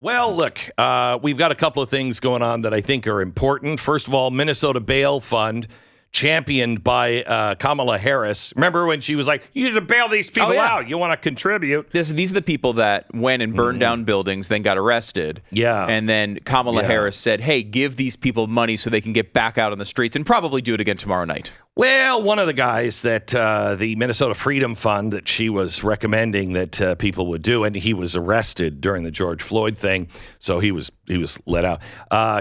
Well, look, we've got a couple of things going on that I think are important. First of all, Minnesota Bail Fund, championed by Kamala Harris. Remember when she was like, you should bail these people out. You want to contribute. These are the people that went and burned down buildings, then got arrested. Yeah. And then Kamala Harris said, hey, give these people money so they can get back out on the streets and probably do it again tomorrow night. Well, one of the guys that the Minnesota Freedom Fund that she was recommending that people would do, and he was arrested during the George Floyd thing, so he was let out,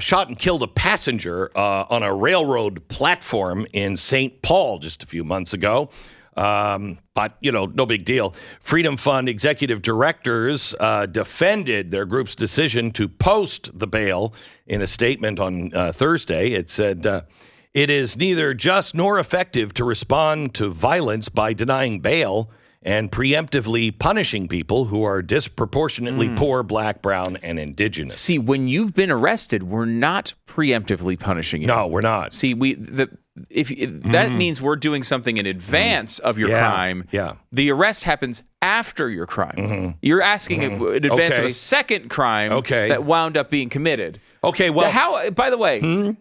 shot and killed a passenger on a railroad platform in St. Paul just a few months ago. But, no big deal. Freedom Fund executive directors defended their group's decision to post the bail in a statement on Thursday. It said, it is neither just nor effective to respond to violence by denying bail and preemptively punishing people who are disproportionately poor, black, brown, and indigenous. See, when you've been arrested, we're not preemptively punishing you. No, we're not. See, that means we're doing something in advance of your crime. Yeah. The arrest happens after your crime. You're asking in advance of a second crime that wound up being committed. Okay, well, by the way,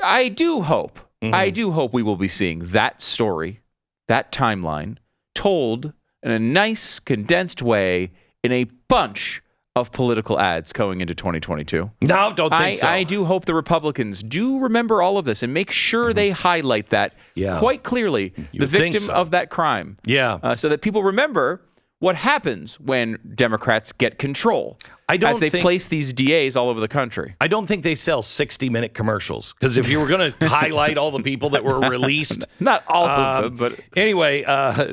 I do hope we will be seeing that story, that timeline, told in a nice, condensed way in a bunch of political ads going into 2022. No, don't think so. I do hope the Republicans do remember all of this and make sure they highlight that quite clearly, the victim of that crime. Yeah. So that people remember what happens when Democrats get control as they place these DAs all over the country. I don't think they sell 60-minute commercials, because if you were going to highlight all the people that were released. Not all of them, but. Anyway,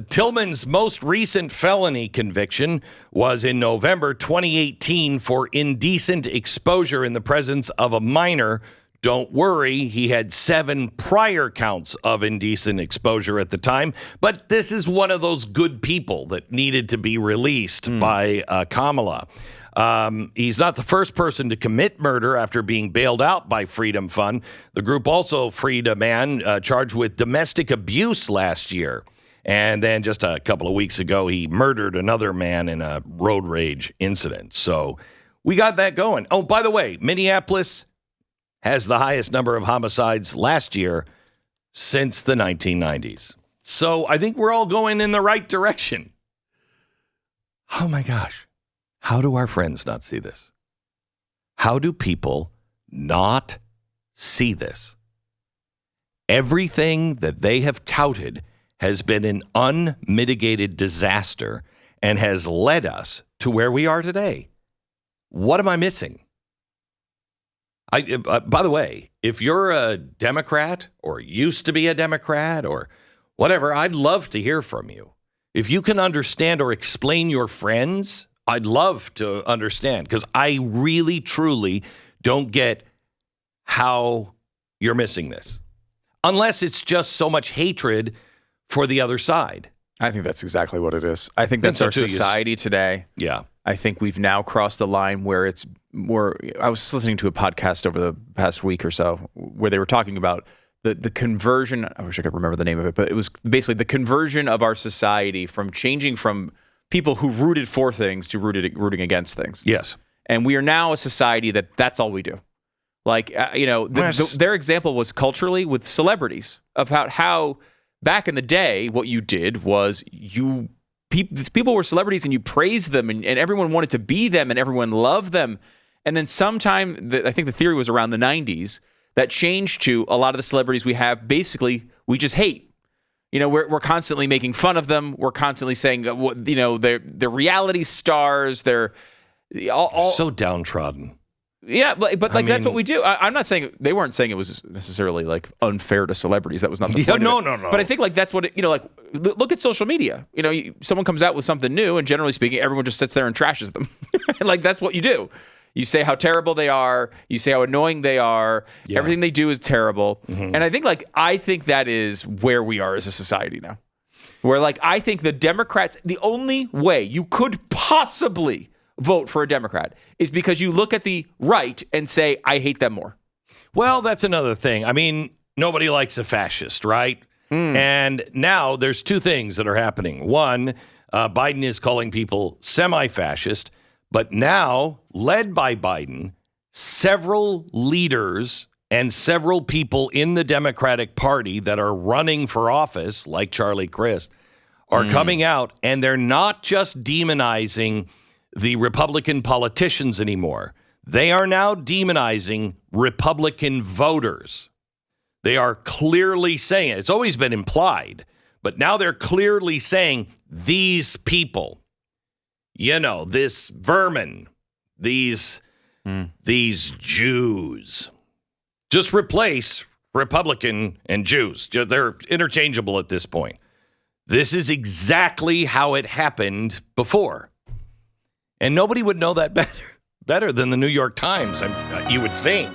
Tillman's most recent felony conviction was in November 2018 for indecent exposure in the presence of a minor. Don't worry, he had 7 prior counts of indecent exposure at the time, but this is one of those good people that needed to be released by Kamala. He's not the first person to commit murder after being bailed out by Freedom Fund. The group also freed a man charged with domestic abuse last year. And then just a couple of weeks ago, he murdered another man in a road rage incident. So we got that going. Oh, by the way, Minneapolis has the highest number of homicides last year since the 1990s. So I think we're all going in the right direction. Oh my gosh. How do our friends not see this? How do people not see this? Everything that they have touted has been an unmitigated disaster and has led us to where we are today. What am I missing? By the way, if you're a Democrat or used to be a Democrat or whatever, I'd love to hear from you. If you can understand or explain your friends, I'd love to understand, because I really, truly don't get how you're missing this. Unless it's just so much hatred for the other side. I think that's exactly what it is. I think that's our society today. Yeah. I think we've now crossed the line where it's more. I was listening to a podcast over the past week or so where they were talking about the conversion. I wish I could remember the name of it, but it was basically the conversion of our society from changing from people who rooted for things to rooting against things. Yes. And we are now a society that's all we do. Like, their example was culturally with celebrities about how back in the day, what you did was people were celebrities and you praised them and everyone wanted to be them and everyone loved them. And then sometime, I think the theory was around the 90s, that changed to a lot of the celebrities we have, basically, we just hate. We're constantly making fun of them. We're constantly saying, they're reality stars. They're all so downtrodden. Yeah, but that's what we do. I'm not saying they weren't saying it was necessarily like unfair to celebrities. That was not the point. No. But I think that's what look at social media. Someone comes out with something new, and generally speaking, everyone just sits there and trashes them. That's what you do. You say how terrible they are. You say how annoying they are. Yeah. Everything they do is terrible. Mm-hmm. And I think that is where we are as a society now. Where I think the Democrats, the only way you could possibly vote for a Democrat is because you look at the right and say, I hate them more. Well, that's another thing. I mean, nobody likes a fascist, right? And now there's two things that are happening. One, Biden is calling people semi-fascist, But now, led by Biden, several leaders and several people in the Democratic Party that are running for office, like Charlie Crist, are coming out, and they're not just demonizing the Republican politicians anymore. They are now demonizing Republican voters. They are clearly saying, it's always been implied, but now they're clearly saying these people, this vermin, these Jews. Just replace Republican and Jews. They're interchangeable at this point. This is exactly how it happened before. And nobody would know that better than the New York Times, you would think.